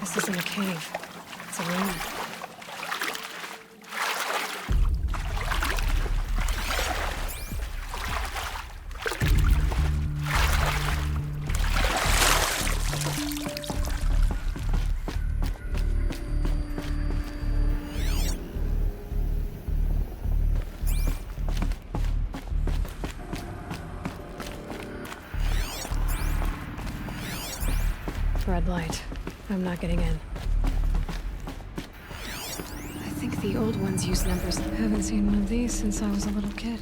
This isn't a cave. It's a room. Red light. I'm not getting in. I think the old ones use numbers. I haven't seen one of these since I was a little kid.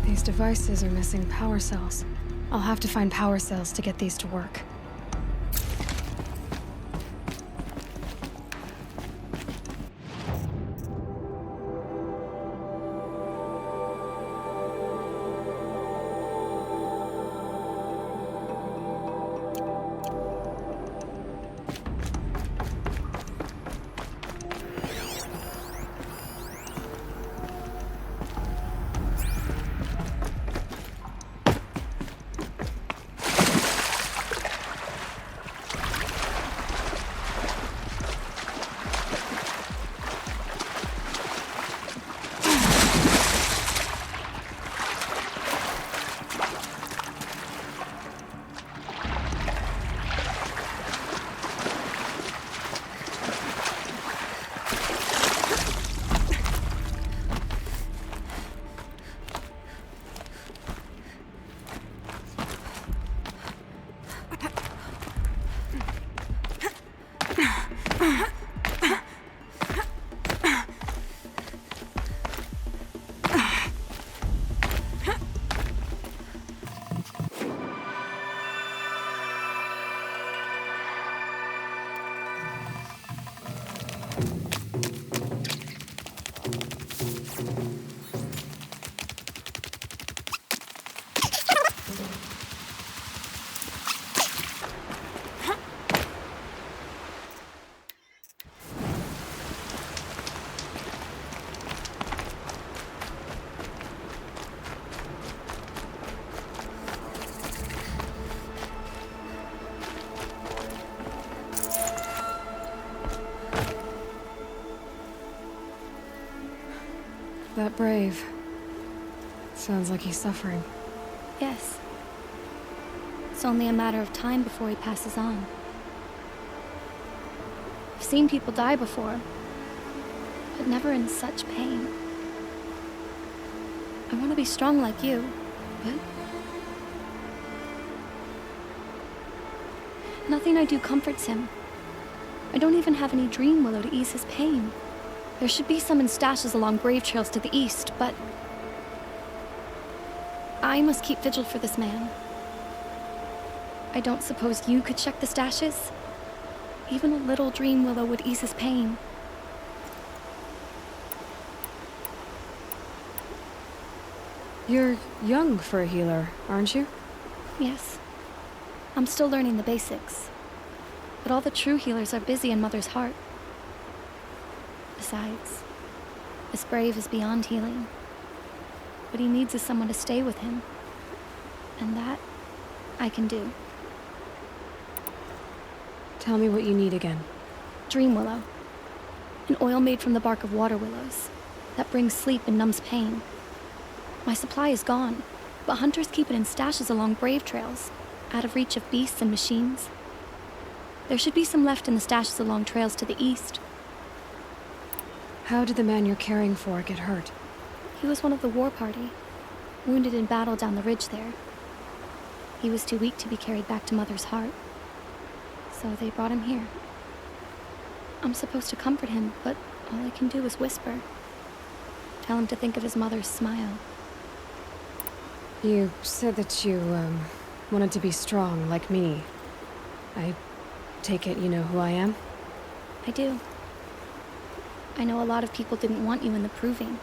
These devices are missing power cells. I'll have to find power cells to get these to work. That brave. Sounds like he's suffering. Yes. It's only a matter of time before he passes on. I've seen people die before, but never in such pain. I want to be strong like you, but nothing I do comforts him. I don't even have any dream willow to ease his pain. There should be some in stashes along grave trails to the east, but I must keep vigil for this man. I don't suppose you could check the stashes? Even a little dream willow would ease his pain. You're young for a healer, aren't you? Yes. I'm still learning the basics. But all the true healers are busy in Mother's heart. Besides, this brave is beyond healing. What he needs is someone to stay with him. And that, I can do. Tell me what you need again. Dream willow. An oil made from the bark of water willows that brings sleep and numbs pain. My supply is gone, but hunters keep it in stashes along brave trails, out of reach of beasts and machines. There should be some left in the stashes along trails to the east. How did the man you're caring for get hurt? He was one of the war party, wounded in battle down the ridge there. He was too weak to be carried back to Mother's heart, so they brought him here. I'm supposed to comfort him, but all I can do is whisper. Tell him to think of his mother's smile. You said that you, wanted to be strong, like me. I take it you know who I am? I do. I know a lot of people didn't want you in the proving.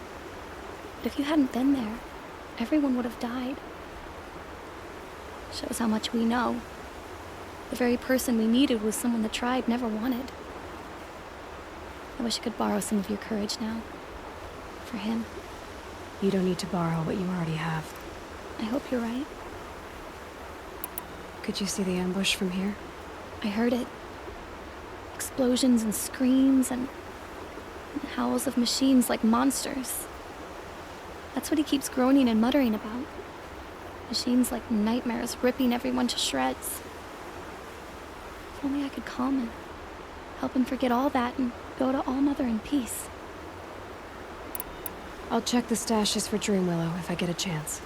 But if you hadn't been there, everyone would have died. Shows how much we know. The very person we needed was someone the tribe never wanted. I wish I could borrow some of your courage now. For him. You don't need to borrow what you already have. I hope you're right. Could you see the ambush from here? I heard it. Explosions and screams and howls of machines like monsters. That's what he keeps groaning and muttering about. Machines like nightmares ripping everyone to shreds. If only I could calm him. Help him forget all that and go to All Mother in peace. I'll check the stashes for Dream Willow if I get a chance.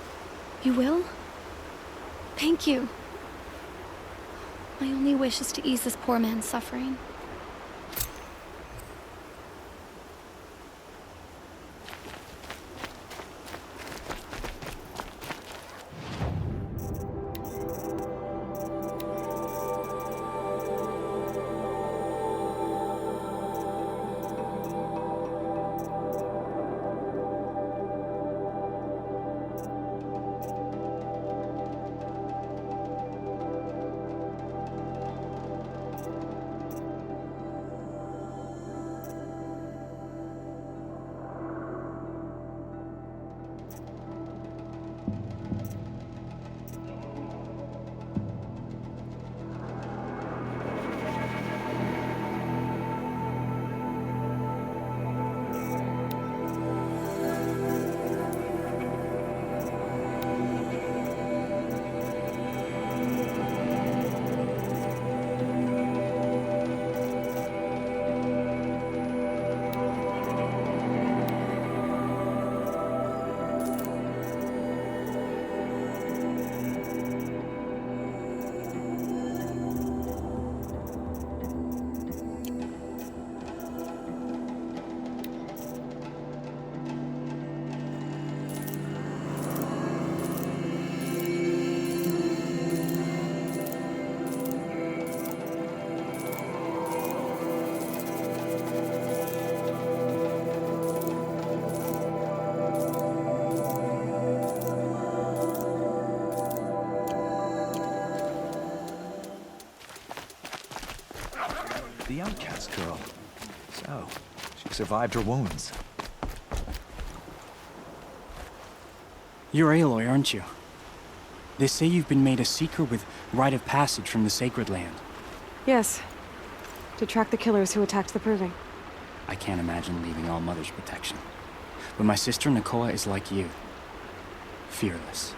You will? Thank you. My only wish is to ease this poor man's suffering. The outcast girl. So, she survived her wounds. You're Aloy, aren't you? They say you've been made a seeker with rite of passage from the Sacred Land. Yes. To track the killers who attacked the Proving. I can't imagine leaving All Mother's protection. But my sister Nakoa is like you. Fearless.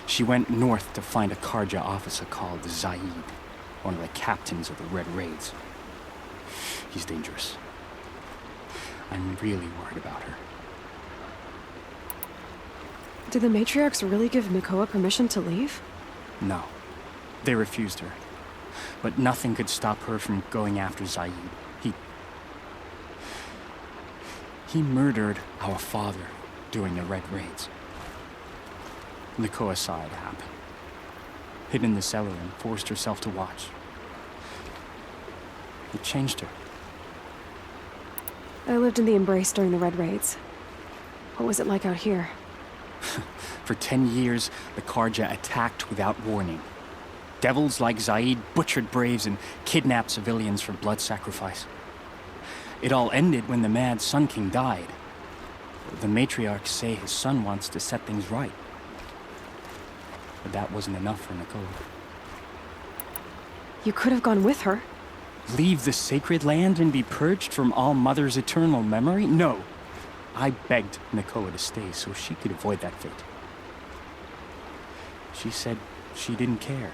She went north to find a Karja officer called Zaid, one of the captains of the Red Raids. He's dangerous. I'm really worried about her. Did the matriarchs really give Nakoa permission to leave? No. They refused her. But nothing could stop her from going after Zaid. He murdered our father during the Red Raids. Nakoa saw it happen. Hid in the cellar and forced herself to watch. It changed her. I lived in the Embrace during the Red Raids. What was it like out here? For 10 years, the Karja attacked without warning. Devils like Zaid butchered braves and kidnapped civilians for blood sacrifice. It all ended when the mad Sun King died. The matriarchs say his son wants to set things right. But that wasn't enough for Nakoa. You could have gone with her. Leave the sacred land and be purged from All Mother's eternal memory? No. I begged Nakoa to stay so she could avoid that fate. She said she didn't care.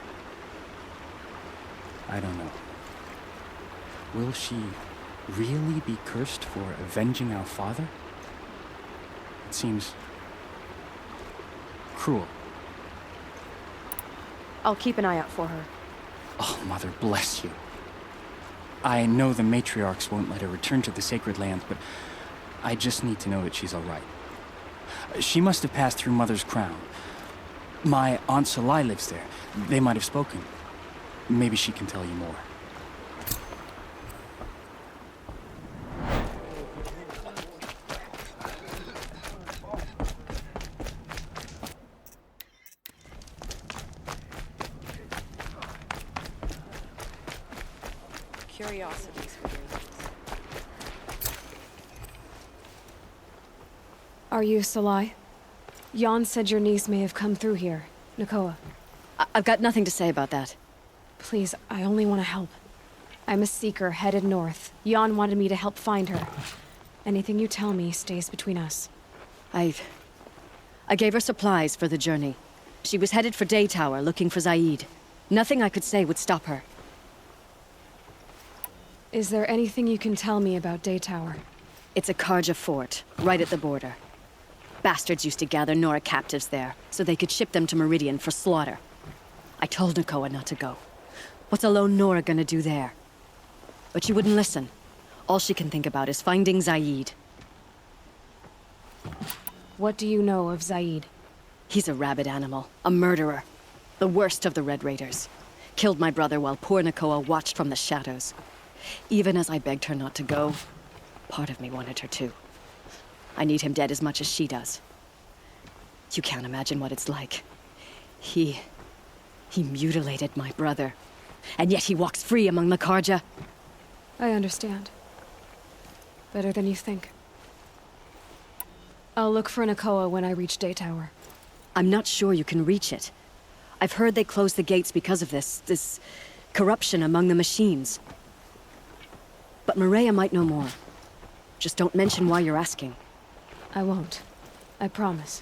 I don't know. Will she really be cursed for avenging our father? It seems cruel. I'll keep an eye out for her. Oh, Mother bless you. I know the matriarchs won't let her return to the sacred lands, but I just need to know that she's all right. She must have passed through Mother's crown. My Aunt Salai lives there. They might have spoken. Maybe she can tell you more. Curiosities for reasons. Are you Salai? Jan said your niece may have come through here. Nakoa. I've got nothing to say about that. Please, I only want to help. I'm a seeker headed north. Jan wanted me to help find her. Anything you tell me stays between us. I gave her supplies for the journey. She was headed for Day Tower looking for Zaid. Nothing I could say would stop her. Is there anything you can tell me about Day Tower? It's a Karja fort, right at the border. Bastards used to gather Nora captives there, so they could ship them to Meridian for slaughter. I told Nakoa not to go. What's a lone Nora gonna do there? But she wouldn't listen. All she can think about is finding Zaid. What do you know of Zaid? He's a rabid animal, a murderer. The worst of the Red Raiders. Killed my brother while poor Nakoa watched from the shadows. Even as I begged her not to go, part of me wanted her to. I need him dead as much as she does. You can't imagine what it's like. He mutilated my brother. And yet he walks free among the Karja. I understand. Better than you think. I'll look for Nakoa when I reach Day Tower. I'm not sure you can reach it. I've heard they closed the gates because of this corruption among the machines. But Maria might know more. Just don't mention why you're asking. I won't. I promise.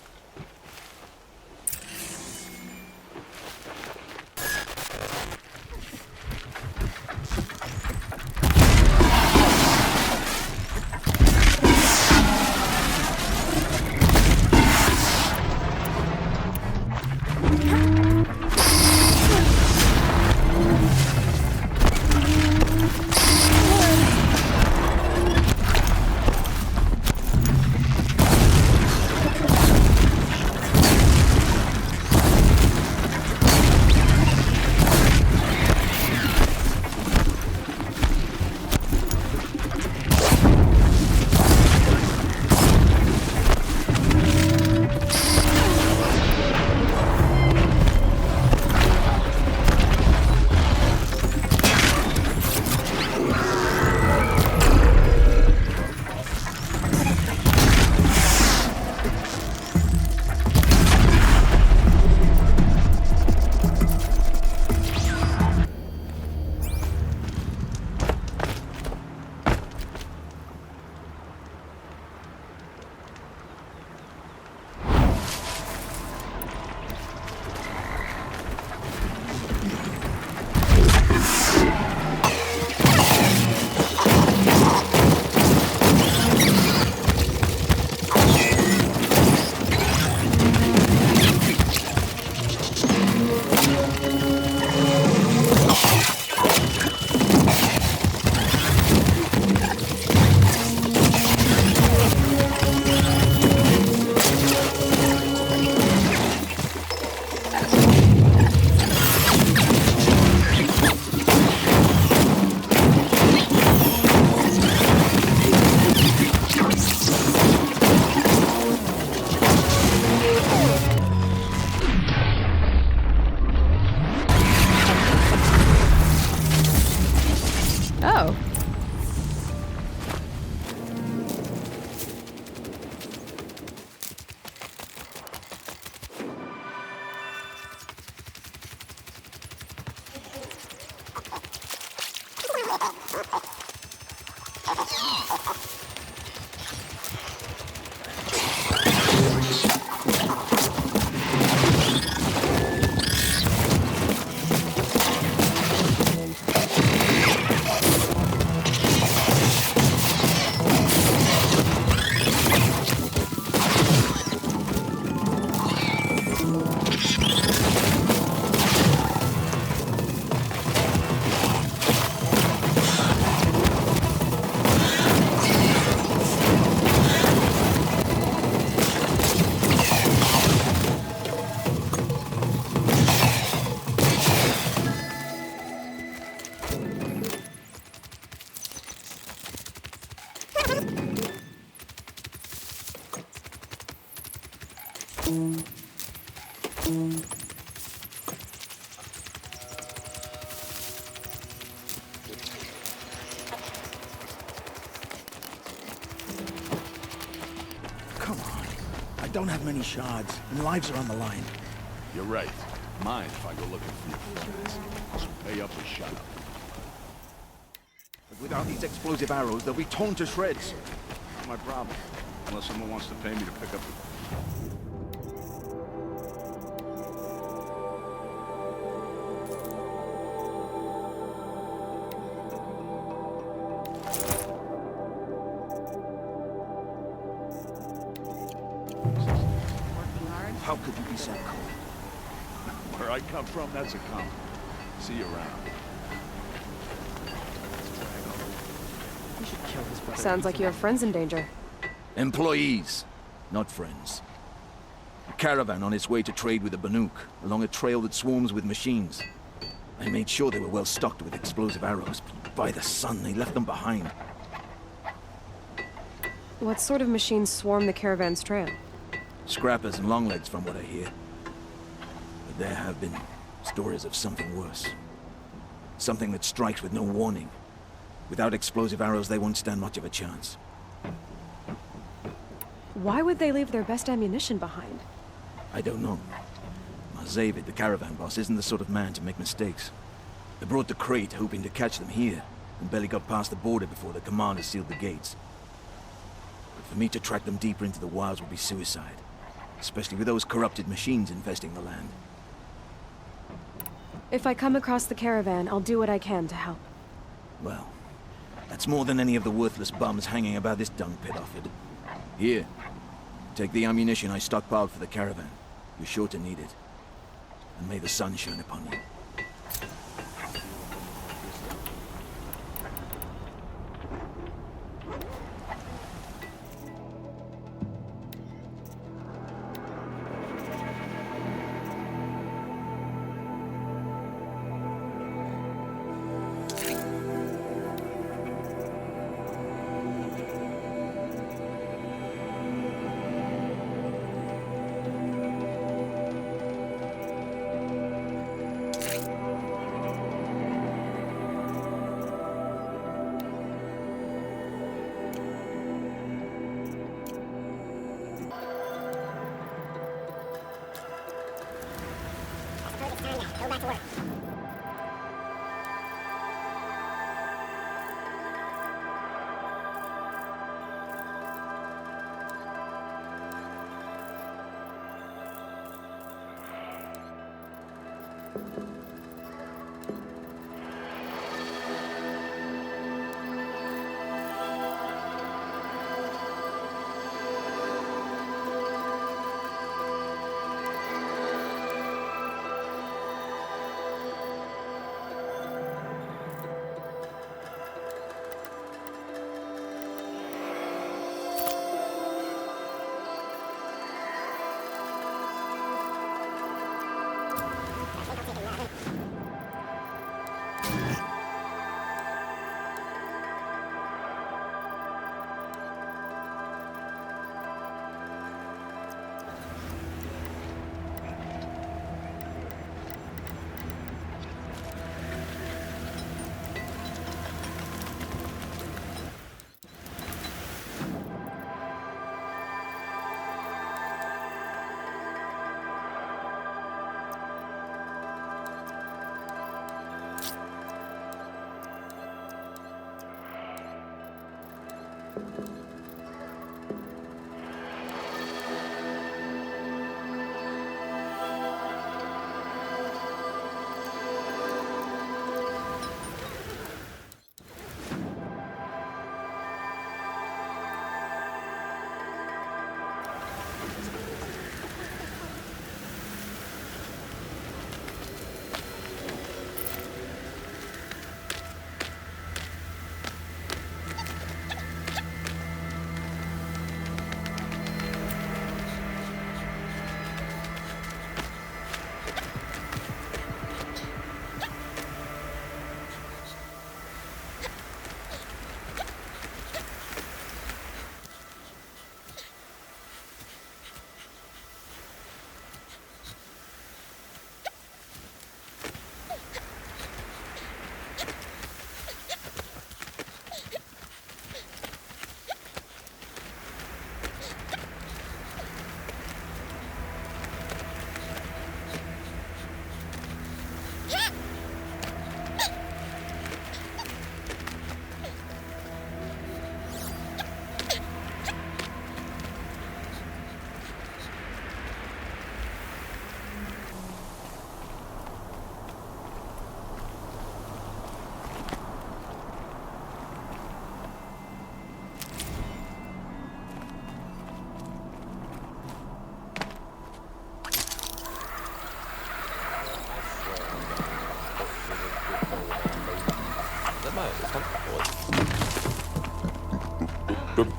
Come on. I don't have many shards, and lives are on the line. You're right. Mind if I go looking for you guys? So pay up or shut up. But without these explosive arrows, they'll be torn to shreds. Not my problem. Unless someone wants to pay me to pick up the... How could you be so cold? Where I come from, that's a compliment. See you around. Sounds like you have friends in danger. Employees, not friends. A caravan on its way to trade with the Banuk, along a trail that swarms with machines. I made sure they were well stocked with explosive arrows, but by the sun, they left them behind. What sort of machines swarm the caravan's trail? Scrappers and longlegs, from what I hear. But there have been stories of something worse. Something that strikes with no warning. Without explosive arrows, they won't stand much of a chance. Why would they leave their best ammunition behind? I don't know. Zavid, the caravan boss, isn't the sort of man to make mistakes. They brought the crate hoping to catch them here, and barely got past the border before the commander sealed the gates. But for me to track them deeper into the wilds would be suicide. Especially with those corrupted machines infesting the land. If I come across the caravan, I'll do what I can to help. Well, that's more than any of the worthless bums hanging about this dung pit offered. Here, take the ammunition I stockpiled for the caravan. You're sure to need it. And may the sun shine upon you.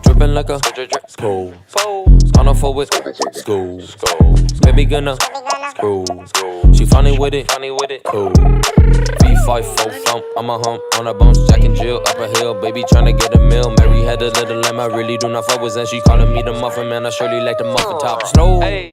Drippin' like a school. On a forward school. Baby gonna screw. She funny with it, cool. V5 full thump, I'm a hump on a bounce, Jack and Jill up a hill. Baby tryna get a meal. Mary had a little lamb, I really do not fuck with, and she calling me the muffin man. I surely like the muffin top slow.